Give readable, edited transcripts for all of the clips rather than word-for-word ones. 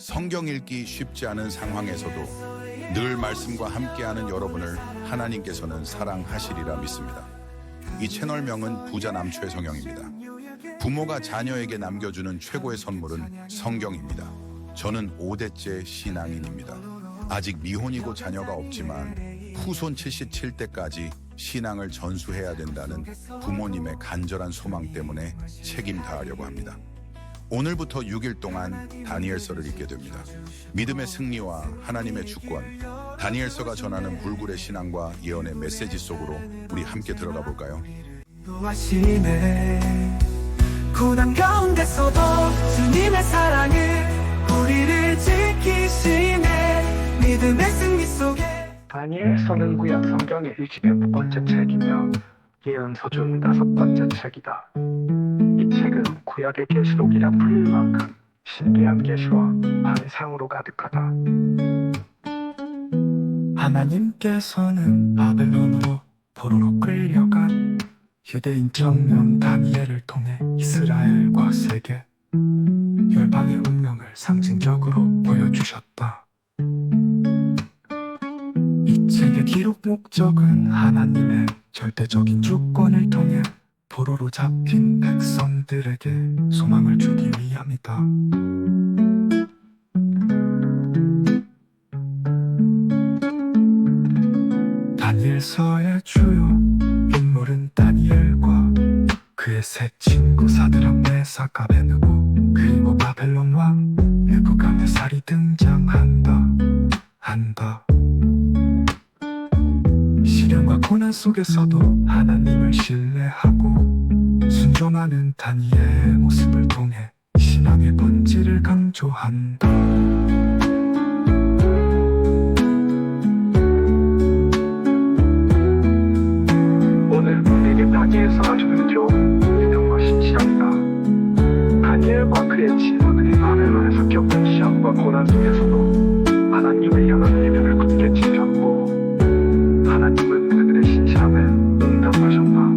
성경 읽기 쉽지 않은 상황에서도 늘 말씀과 함께하는 여러분을 하나님께서는 사랑하시리라 믿습니다. 이 채널명은 부자 남초의 성경입니다. 부모가 자녀에게 남겨주는 최고의 선물은 성경입니다. 저는 5대째 신앙인입니다. 아직 미혼이고 자녀가 없지만 후손 77대까지 신앙을 전수해야 된다는 부모님의 간절한 소망 때문에 책임 다하려고 합니다. 오늘부터 6일 동안 다니엘서를 읽게 됩니다. 믿음의 승리와 하나님의 주권, 다니엘서가 전하는 불굴의 신앙과 예언의 메시지 속으로 우리 함께 들어가 볼까요? 고난 가운데서도 주님의 사랑을 우리를 지키시네. 믿음의 승리 속에 다니엘서는 구약 성경의 25번째 책이며 예언서 중 5번째 책이다. 이 책은 구약의 계시록이라 불릴 만큼 신비한 계시와 환상으로 가득하다. 하나님께서는 바벨론으로 포로로 끌려간 유대인 청년 다니엘을 통해 이스라엘과 세계, 열방의 운명을 상징적으로 보여주셨다. 이 책의 기록 목적은 하나님의 절대적인 주권을 통해 포로로 잡힌 백성들에게 소망을 주기 위함이다. 다니엘서의 주요 인물은 다니엘과 그의 세 친구 사드락, 메삭, 아베느고 그리고 바벨론 왕 느부갓네살이 등장한다. 시련과 고난 속에서도 하나님을 신뢰하고 순종하는 다니엘의 모습을 통해 신앙의 본질을 강조한다. 오늘 우리에게 다니엘서가 주는 교훈은 믿음과 신실함이다. 다니엘과 그의 친구들이 바벨론에서 겪은 시험과 고난 속에서도 하나님을 향한 믿음을 굳게 지켰고 하나님은 그들의 신실함에 응답하셨다.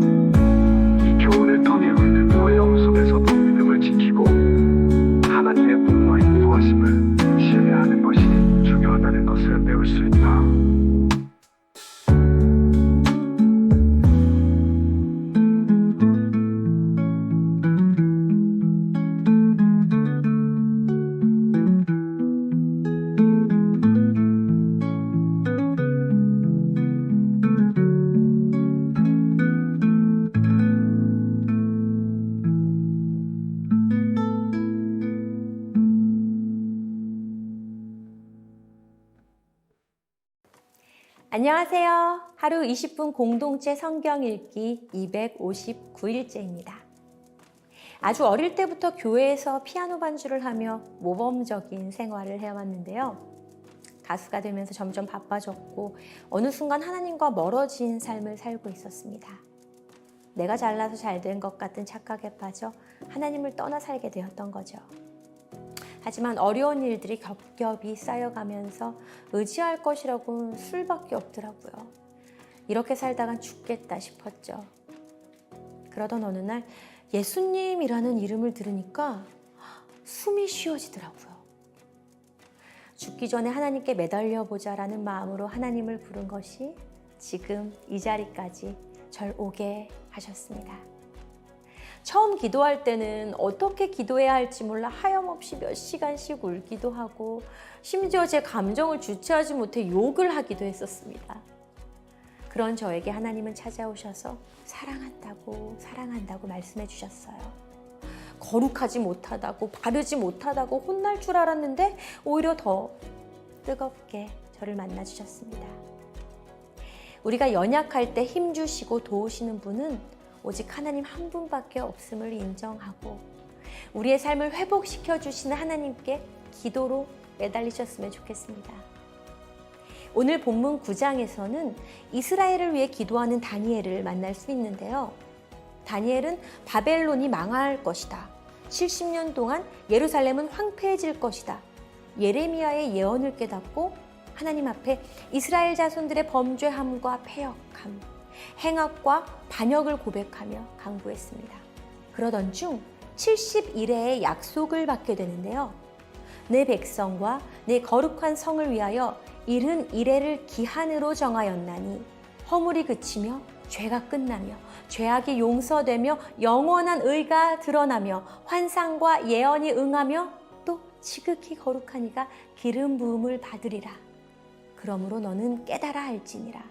이 교훈을 통해 우리는 어려움 속에서도 믿음을 지키고 하나님의 분노와 인도하심을 신뢰하는 것이 중요하다는 것을 배울 수 있다. 안녕하세요. 하루 20분 공동체 성경 읽기 259일째입니다. 아주 어릴 때부터 교회에서 피아노 반주를 하며 모범적인 생활을 해왔는데요. 가수가 되면서 점점 바빠졌고 어느 순간 하나님과 멀어진 삶을 살고 있었습니다. 내가 잘나서 잘된 것 같은 착각에 빠져 하나님을 떠나 살게 되었던 거죠. 하지만 어려운 일들이 겹겹이 쌓여가면서 의지할 것이라고는 술밖에 없더라고요. 이렇게 살다간 죽겠다 싶었죠. 그러던 어느 날 예수님이라는 이름을 들으니까 숨이 쉬어지더라고요. 죽기 전에 하나님께 매달려 보자라는 마음으로 하나님을 부른 것이 지금 이 자리까지 절 오게 하셨습니다. 처음 기도할 때는 어떻게 기도해야 할지 몰라 하염없이 몇 시간씩 울기도 하고 심지어 제 감정을 주체하지 못해 욕을 하기도 했었습니다. 그런 저에게 하나님은 찾아오셔서 사랑한다고 말씀해 주셨어요. 거룩하지 못하다고, 바르지 못하다고 혼날 줄 알았는데 오히려 더 뜨겁게 저를 만나 주셨습니다. 우리가 연약할 때 힘주시고 도우시는 분은 오직 하나님 한 분밖에 없음을 인정하고 우리의 삶을 회복시켜 주시는 하나님께 기도로 매달리셨으면 좋겠습니다. 오늘 본문 9장에서는 이스라엘을 위해 기도하는 다니엘을 만날 수 있는데요. 다니엘은 바벨론이 망할 것이다. 70년 동안 예루살렘은 황폐해질 것이다. 예레미야의 예언을 깨닫고 하나님 앞에 이스라엘 자손들의 범죄함과 패역함, 행악과 반역을 고백하며 강구했습니다. 그러던 중 70일의 약속을 받게 되는데요. 내 백성과 내 거룩한 성을 위하여 71회를 기한으로 정하였나니 허물이 그치며 죄가 끝나며 죄악이 용서되며 영원한 의가 드러나며 환상과 예언이 응하며 또 지극히 거룩한 이가 기름 부음을 받으리라. 그러므로 너는 깨달아 알지니라.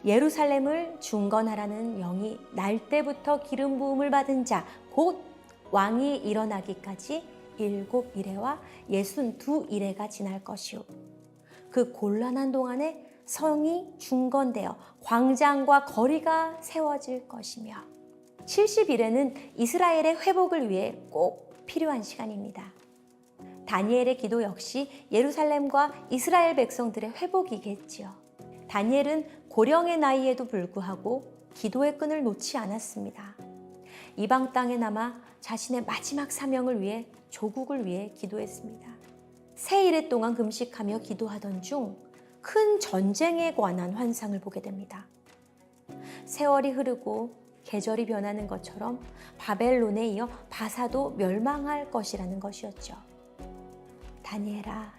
예루살렘을 중건하라는 영이 날 때부터 기름 부음을 받은 자 곧 왕이 일어나기까지 7일회와 62일회가 지날 것이요. 그 곤란한 동안에 성이 중건되어 광장과 거리가 세워질 것이며 70일에는 이스라엘의 회복을 위해 꼭 필요한 시간입니다. 다니엘의 기도 역시 예루살렘과 이스라엘 백성들의 회복이겠지요. 다니엘은 고령의 나이에도 불구하고 기도의 끈을 놓지 않았습니다. 이방 땅에 남아 자신의 마지막 사명을 위해 조국을 위해 기도했습니다. 세 일해 동안 금식하며 기도하던 중 큰 전쟁에 관한 환상을 보게 됩니다. 세월이 흐르고 계절이 변하는 것처럼 바벨론에 이어 바사도 멸망할 것이라는 것이었죠. 다니엘아,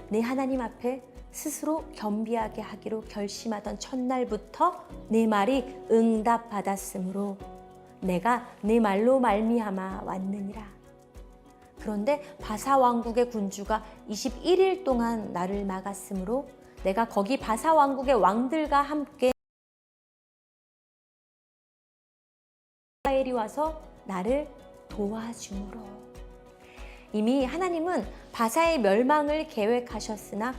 내 하나님 앞에 스스로 겸비하게 하기로 결심하던 첫날부터 내 말이 응답받았으므로 내가 네 말로 말미암아 왔느니라. 그런데 바사 왕국의 군주가 21일 동안 나를 막았으므로 내가 거기 바사 왕국의 왕들과 함께 이스라엘이 와서 나를 도와주므로. 이미 하나님은 바사의 멸망을 계획하셨으나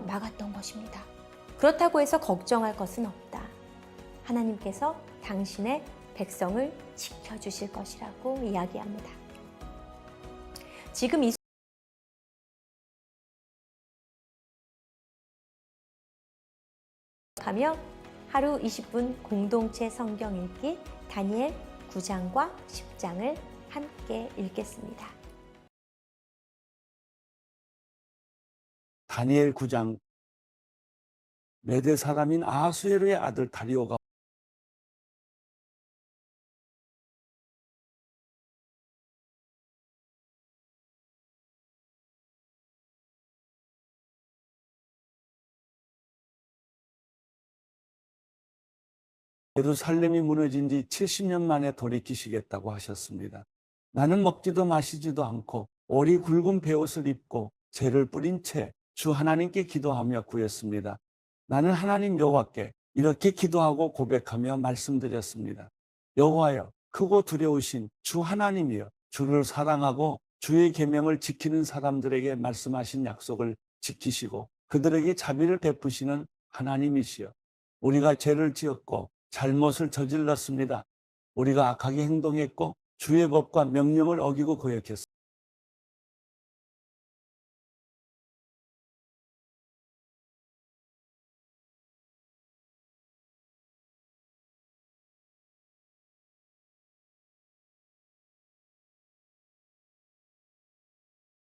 막았던 것입니다. 그렇다고 해서 걱정할 것은 없다. 하나님께서 당신의 백성을 지켜주실 것이라고 이야기합니다. 지금 이 하며 하루 20분 공동체 성경 읽기 다니엘 9장과 10장을 함께 읽겠습니다. 다니엘 9장. 메대 사람인 아하수에르의 아들 다리오가 예루살렘이 무너진 지 70년 만에 돌이키시겠다고 하셨습니다. 나는 먹지도 마시지도 않고 오리 굵은 베옷을 입고 재를 뿌린 채 주 하나님께 기도하며 구했습니다. 나는 하나님 여호와께 이렇게 기도하고 고백하며 말씀드렸습니다. 여호와여, 크고 두려우신 주 하나님이여, 주를 사랑하고 주의 계명을 지키는 사람들에게 말씀하신 약속을 지키시고 그들에게 자비를 베푸시는 하나님이시여, 우리가 죄를 지었고 잘못을 저질렀습니다. 우리가 악하게 행동했고 주의 법과 명령을 어기고 거역했습니다.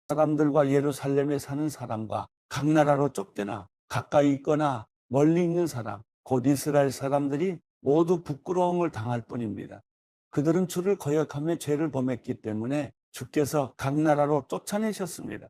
사람들과 예루살렘에 사는 사람과 각 나라로 쫓겨나 가까이 있거나 멀리 있는 사람, 곧 이스라엘 사람들이 모두 부끄러움을 당할 뿐입니다. 그들은 주를 거역하며 죄를 범했기 때문에 주께서 각 나라로 쫓아내셨습니다.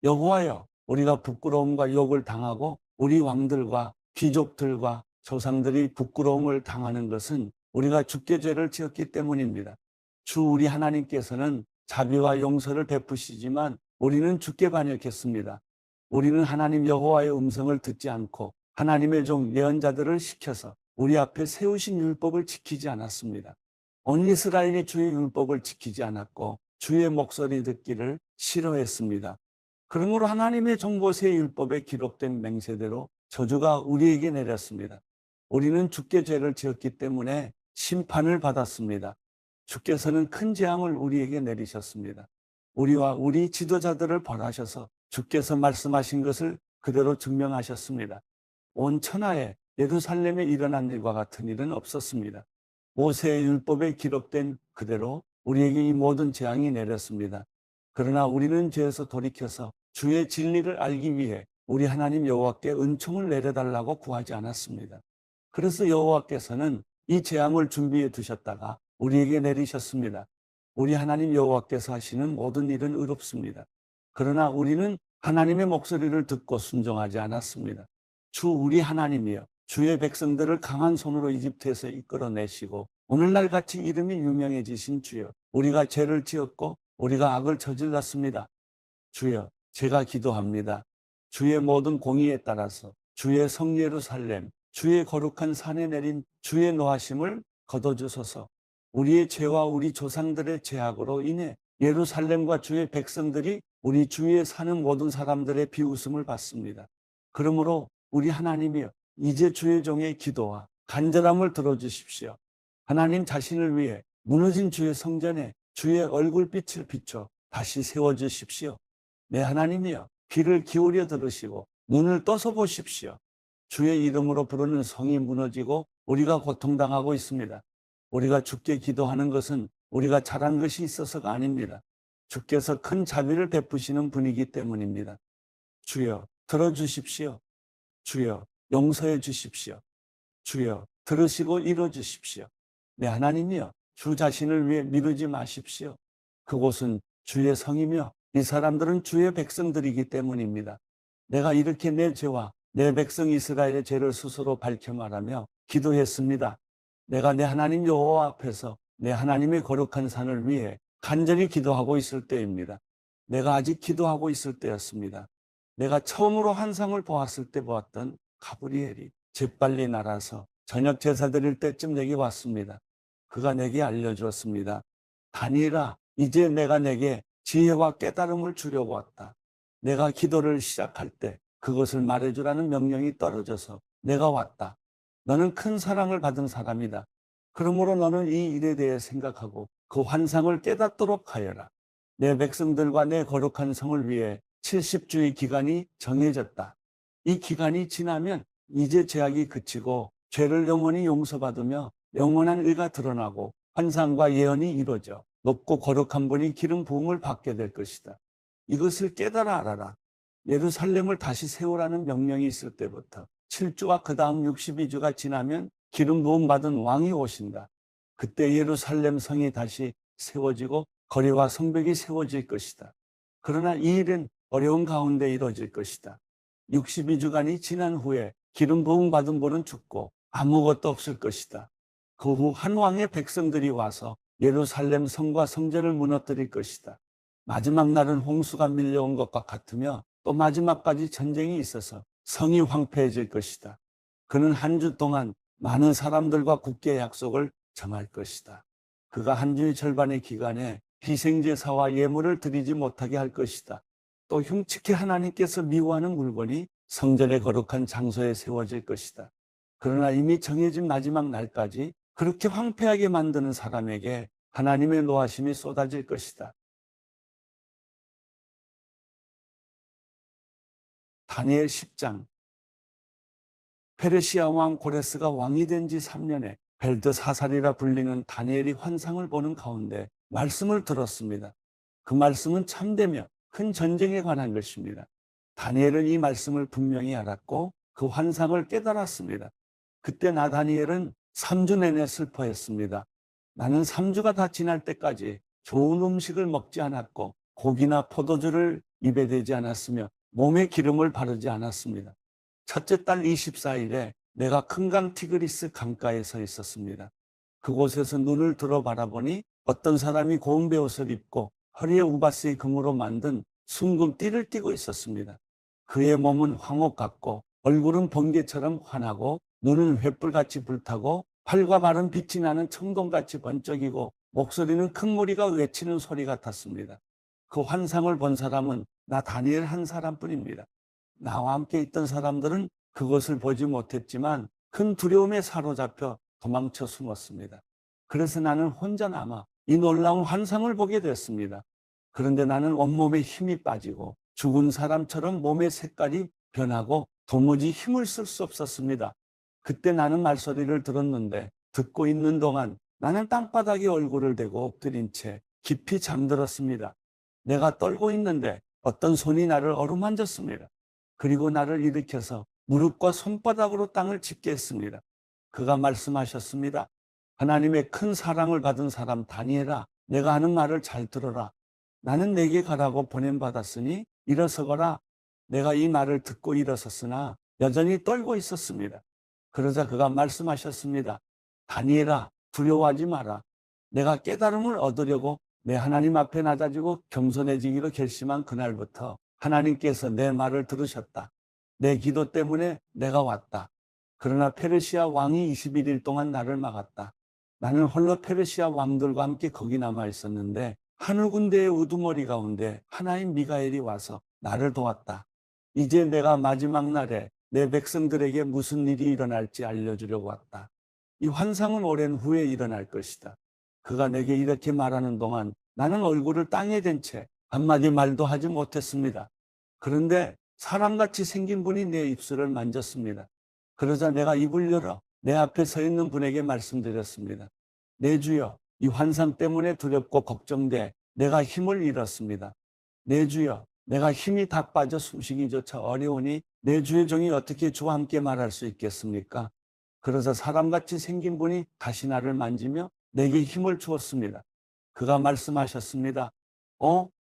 여호와여, 우리가 부끄러움과 욕을 당하고 우리 왕들과 귀족들과 조상들이 부끄러움을 당하는 것은 우리가 주께 죄를 지었기 때문입니다. 주 우리 하나님께서는 자비와 용서를 베푸시지만 우리는 주께 반역했습니다. 우리는 하나님 여호와의 음성을 듣지 않고 하나님의 종 예언자들을 시켜서 우리 앞에 세우신 율법을 지키지 않았습니다. 온 이스라엘이 주의 율법을 지키지 않았고 주의 목소리 듣기를 싫어했습니다. 그러므로 하나님의 종 모세의 율법에 기록된 맹세대로 저주가 우리에게 내렸습니다. 우리는 주께 죄를 지었기 때문에 심판을 받았습니다. 주께서는 큰 재앙을 우리에게 내리셨습니다. 우리와 우리 지도자들을 벌하셔서 주께서 말씀하신 것을 그대로 증명하셨습니다. 온 천하에 예루살렘에 일어난 일과 같은 일은 없었습니다. 모세의 율법에 기록된 그대로 우리에게 이 모든 재앙이 내렸습니다. 그러나 우리는 죄에서 돌이켜서 주의 진리를 알기 위해 우리 하나님 여호와께 은총을 내려달라고 구하지 않았습니다. 그래서 여호와께서는 이 재앙을 준비해 두셨다가 우리에게 내리셨습니다. 우리 하나님 여호와께서 하시는 모든 일은 의롭습니다. 그러나 우리는 하나님의 목소리를 듣고 순종하지 않았습니다. 주 우리 하나님이여 주의 백성들을 강한 손으로 이집트에서 이끌어내시고 오늘날 같이 이름이 유명해지신 주여, 우리가 죄를 지었고 우리가 악을 저질렀습니다. 주여, 제가 기도합니다. 주의 모든 공의에 따라서 주의 성 예루살렘, 주의 거룩한 산에 내린 주의 노하심을 거둬주소서. 우리의 죄와 우리 조상들의 죄악으로 인해 예루살렘과 주의 백성들이 우리 주위에 사는 모든 사람들의 비웃음을 받습니다. 그러므로 우리 하나님이여, 이제 주의 종의 기도와 간절함을 들어주십시오. 하나님 자신을 위해 무너진 주의 성전에 주의 얼굴빛을 비춰 다시 세워주십시오. 내 하나님이여, 귀를 기울여 들으시고 눈을 떠서 보십시오. 주의 이름으로 부르는 성이 무너지고 우리가 고통당하고 있습니다. 우리가 주께 기도하는 것은 우리가 잘한 것이 있어서가 아닙니다. 주께서 큰 자비를 베푸시는 분이기 때문입니다. 주여, 들어주십시오. 주여, 용서해 주십시오. 주여, 들으시고 이뤄 주십시오. 내 하나님이여, 주 자신을 위해 미루지 마십시오. 그곳은 주의 성이며 이 사람들은 주의 백성들이기 때문입니다. 내가 이렇게 내 죄와 내 백성 이스라엘의 죄를 스스로 밝혀 말하며 기도했습니다. 내가 내 하나님 여호와 앞에서 내 하나님의 거룩한 산을 위해 간절히 기도하고 있을 때입니다. 내가 아직 기도하고 있을 때였습니다. 내가 처음으로 환상을 보았을 때 보았던 가브리엘이 재빨리 날아서 저녁 제사 드릴 때쯤 내게 왔습니다. 그가 내게 알려주었습니다. 다니엘아, 이제 내가 내게 지혜와 깨달음을 주려고 왔다. 내가 기도를 시작할 때 그것을 말해주라는 명령이 떨어져서 내가 왔다. 너는 큰 사랑을 받은 사람이다. 그러므로 너는 이 일에 대해 생각하고 그 환상을 깨닫도록 하여라. 내 백성들과 내 거룩한 성을 위해 70주의 기간이 정해졌다. 이 기간이 지나면 이제 죄악이 그치고 죄를 영원히 용서받으며 영원한 의가 드러나고 환상과 예언이 이루어져 높고 거룩한 분이 기름 부음을 받게 될 것이다. 이것을 깨달아 알아라. 예루살렘을 다시 세우라는 명령이 있을 때부터 7주와 그 다음 62주가 지나면 기름 부음 받은 왕이 오신다. 그때 예루살렘 성이 다시 세워지고 거리와 성벽이 세워질 것이다. 그러나 이 일은 어려운 가운데 이루어질 것이다. 62주간이 지난 후에 기름 부음 받은 분은 죽고 아무것도 없을 것이다. 그 후 한 왕의 백성들이 와서 예루살렘 성과 성전을 무너뜨릴 것이다. 마지막 날은 홍수가 밀려온 것과 같으며 또 마지막까지 전쟁이 있어서 성이 황폐해질 것이다. 그는 한 주 동안 많은 사람들과 국계 약속을 정할 것이다. 그가 한 주의 절반의 기간에 희생제사와 예물을 드리지 못하게 할 것이다. 또 흉측해 하나님께서 미워하는 물건이 성전의 거룩한 장소에 세워질 것이다. 그러나 이미 정해진 마지막 날까지 그렇게 황폐하게 만드는 사람에게 하나님의 노하심이 쏟아질 것이다. 다니엘 10장. 페르시아 왕 고레스가 왕이 된 지 3년에 벨드사살이라 불리는 다니엘이 환상을 보는 가운데 말씀을 들었습니다. 그 말씀은 참되며 큰 전쟁에 관한 것입니다. 다니엘은 이 말씀을 분명히 알았고 그 환상을 깨달았습니다. 그때 나 다니엘은 3주 내내 슬퍼했습니다. 나는 3주가 다 지날 때까지 좋은 음식을 먹지 않았고 고기나 포도주를 입에 대지 않았으며 몸에 기름을 바르지 않았습니다. 첫째 달 24일에 내가 큰 강 티그리스 강가에 서 있었습니다. 그곳에서 눈을 들어 바라보니 어떤 사람이 고운 베옷을 입고 허리에 우바스의 금으로 만든 순금 띠를 띠고 있었습니다. 그의 몸은 황옥 같고 얼굴은 번개처럼 환하고 눈은 횃불같이 불타고 팔과 발은 빛이 나는 청동같이 번쩍이고 목소리는 큰 무리가 외치는 소리 같았습니다. 그 환상을 본 사람은 나 다니엘 한 사람뿐입니다. 나와 함께 있던 사람들은 그것을 보지 못했지만 큰 두려움에 사로잡혀 도망쳐 숨었습니다. 그래서 나는 혼자 남아 이 놀라운 환상을 보게 됐습니다. 그런데 나는 온몸에 힘이 빠지고 죽은 사람처럼 몸의 색깔이 변하고 도무지 힘을 쓸 수 없었습니다. 그때 나는 말소리를 들었는데 듣고 있는 동안 나는 땅바닥에 얼굴을 대고 엎드린 채 깊이 잠들었습니다. 내가 떨고 있는데 어떤 손이 나를 어루만졌습니다. 그리고 나를 일으켜서 무릎과 손바닥으로 땅을 짚게 했습니다. 그가 말씀하셨습니다. 하나님의 큰 사랑을 받은 사람 다니엘아, 내가 하는 말을 잘 들어라. 나는 내게 가라고 보냄받았으니 일어서거라. 내가 이 말을 듣고 일어섰으나 여전히 떨고 있었습니다. 그러자 그가 말씀하셨습니다. 다니엘아, 두려워하지 마라. 내가 깨달음을 얻으려고 내 하나님 앞에 낮아지고 겸손해지기로 결심한 그날부터 하나님께서 내 말을 들으셨다. 내 기도 때문에 내가 왔다. 그러나 페르시아 왕이 21일 동안 나를 막았다. 나는 홀로 페르시아 왕들과 함께 거기 남아 있었는데 하늘 군대의 우두머리 가운데 하나인 미가엘이 와서 나를 도왔다. 이제 내가 마지막 날에 내 백성들에게 무슨 일이 일어날지 알려주려고 왔다. 이 환상은 오랜 후에 일어날 것이다. 그가 내게 이렇게 말하는 동안 나는 얼굴을 땅에 댄 채 한마디 말도 하지 못했습니다. 그런데 사람같이 생긴 분이 내 입술을 만졌습니다. 그러자 내가 입을 열어 내 앞에 서 있는 분에게 말씀드렸습니다. 내 주여, 이 환상 때문에 두렵고 걱정돼 내가 힘을 잃었습니다. 내 주여, 내가 힘이 다 빠져 숨쉬기조차 어려우니 내 주의 종이 어떻게 주와 함께 말할 수 있겠습니까? 그러자 사람같이 생긴 분이 다시 나를 만지며 내게 힘을 주었습니다. 그가 말씀하셨습니다.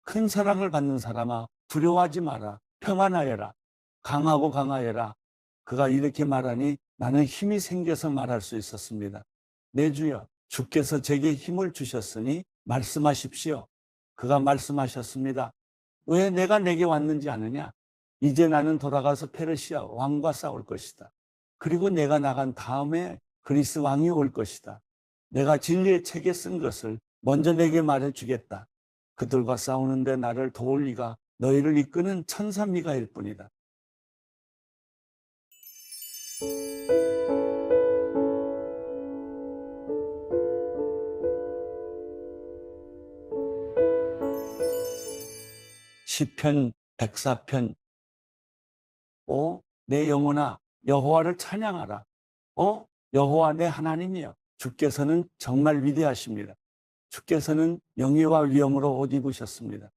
큰 사랑을 받는 사람아, 두려워하지 마라. 평안하여라. 강하고 강하여라. 그가 이렇게 말하니 나는 힘이 생겨서 말할 수 있었습니다. 내 주여, 주께서 제게 힘을 주셨으니 말씀하십시오. 그가 말씀하셨습니다. 왜 내가 내게 왔는지 아느냐? 이제 나는 돌아가서 페르시아 왕과 싸울 것이다. 그리고 내가 나간 다음에 그리스 왕이 올 것이다. 내가 진리의 책에 쓴 것을 먼저 내게 말해주겠다. 그들과 싸우는데 나를 도울 리가 너희를 이끄는 천사 미가일 뿐이다. 시편 104편. 내 영혼아, 여호와를 찬양하라. 여호와 내 하나님이여, 주께서는 정말 위대하십니다. 주께서는 영예와 위엄으로 옷 입으셨습니다.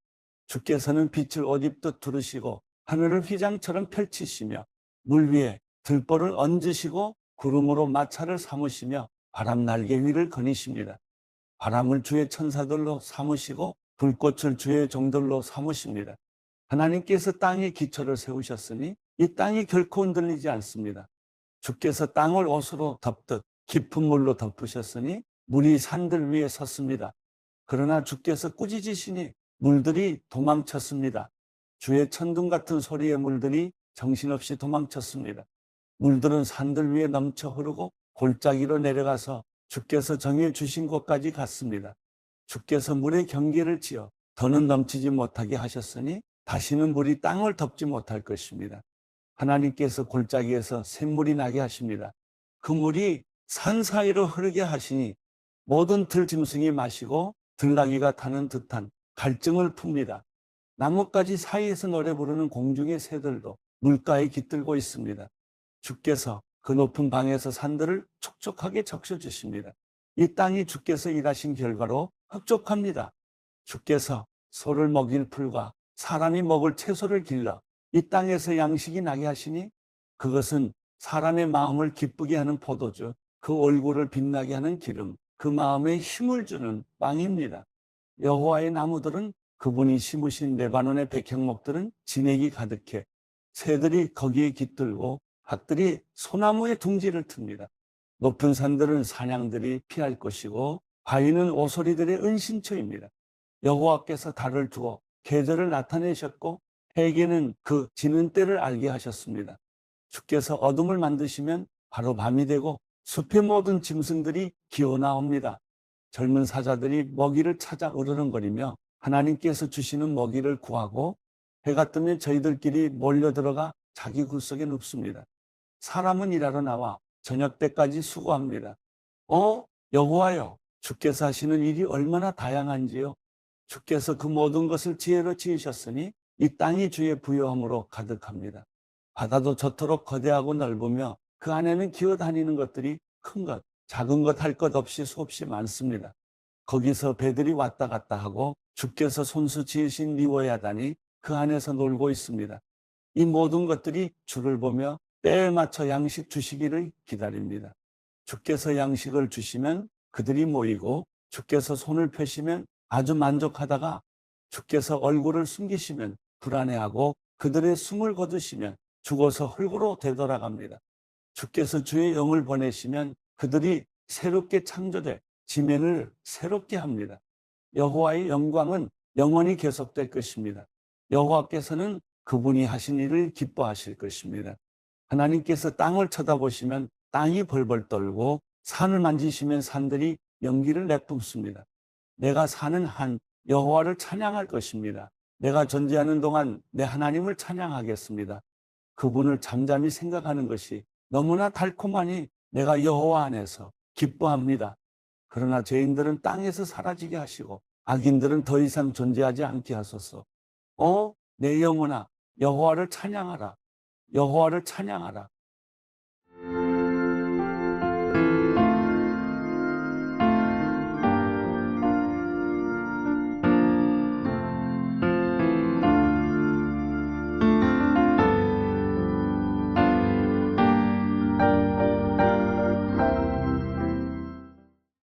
주께서는 빛을 옷 입듯 두르시고 하늘을 휘장처럼 펼치시며 물 위에 들보를 얹으시고 구름으로 마차를 삼으시며 바람 날개 위를 거니십니다. 바람을 주의 천사들로 삼으시고 불꽃을 주의 종들로 삼으십니다. 하나님께서 땅에 기초를 세우셨으니 이 땅이 결코 흔들리지 않습니다. 주께서 땅을 옷으로 덮듯 깊은 물로 덮으셨으니 물이 산들 위에 섰습니다. 그러나 주께서 꾸짖으시니 물들이 도망쳤습니다. 주의 천둥 같은 소리의 물들이 정신없이 도망쳤습니다. 물들은 산들 위에 넘쳐 흐르고 골짜기로 내려가서 주께서 정해 주신 곳까지 갔습니다. 주께서 물의 경계를 지어 더는 넘치지 못하게 하셨으니 다시는 물이 땅을 덮지 못할 것입니다. 하나님께서 골짜기에서 샘물이 나게 하십니다. 그 물이 산 사이로 흐르게 하시니 모든 들짐승이 마시고 들나귀가 타는 듯한 갈증을 풉니다. 나뭇가지 사이에서 노래 부르는 공중의 새들도 물가에 깃들고 있습니다. 주께서 그 높은 방에서 산들을 촉촉하게 적셔주십니다. 이 땅이 주께서 일하신 결과로 흡족합니다. 주께서 소를 먹일 풀과 사람이 먹을 채소를 길러 이 땅에서 양식이 나게 하시니 그것은 사람의 마음을 기쁘게 하는 포도주, 그 얼굴을 빛나게 하는 기름, 그 마음에 힘을 주는 빵입니다. 여호와의 나무들은 그분이 심으신 레바논의 백향목들은 진액이 가득해 새들이 거기에 깃들고 닭들이 소나무의 둥지를 틉니다. 높은 산들은 사냥들이 피할 것이고 바위는 오소리들의 은신처입니다. 여호와께서 달을 두어 계절을 나타내셨고 해계는 그 지는 때를 알게 하셨습니다. 주께서 어둠을 만드시면 바로 밤이 되고 숲의 모든 짐승들이 기어나옵니다. 젊은 사자들이 먹이를 찾아 으르렁거리며 하나님께서 주시는 먹이를 구하고 해가 뜨면 저희들끼리 몰려들어가 자기 굴속에 눕습니다. 사람은 일하러 나와 저녁 때까지 수고합니다. 여호와여, 주께서 하시는 일이 얼마나 다양한지요. 주께서 그 모든 것을 지혜로 지으셨으니 이 땅이 주의 부요함으로 가득합니다. 바다도 저토록 거대하고 넓으며 그 안에는 기어다니는 것들이 큰 것, 작은 것 할 것 없이 수없이 많습니다. 거기서 배들이 왔다 갔다 하고 주께서 손수 지으신 리워야단이 그 안에서 놀고 있습니다. 이 모든 것들이 주를 보며 때에 맞춰 양식 주시기를 기다립니다. 주께서 양식을 주시면 그들이 모이고 주께서 손을 펴시면 아주 만족하다가 주께서 얼굴을 숨기시면 불안해하고 그들의 숨을 거두시면 죽어서 흙으로 되돌아갑니다. 주께서 주의 영을 보내시면 그들이 새롭게 창조돼 지면을 새롭게 합니다. 여호와의 영광은 영원히 계속될 것입니다. 여호와께서는 그분이 하신 일을 기뻐하실 것입니다. 하나님께서 땅을 쳐다보시면 땅이 벌벌 떨고 산을 만지시면 산들이 연기를 내뿜습니다. 내가 사는 한 여호와를 찬양할 것입니다. 내가 존재하는 동안 내 하나님을 찬양하겠습니다. 그분을 잠잠히 생각하는 것이 너무나 달콤하니 내가 여호와 안에서 기뻐합니다. 그러나 죄인들은 땅에서 사라지게 하시고 악인들은 더 이상 존재하지 않게 하소서. 내 영혼아, 여호와를 찬양하라. 여호와를 찬양하라.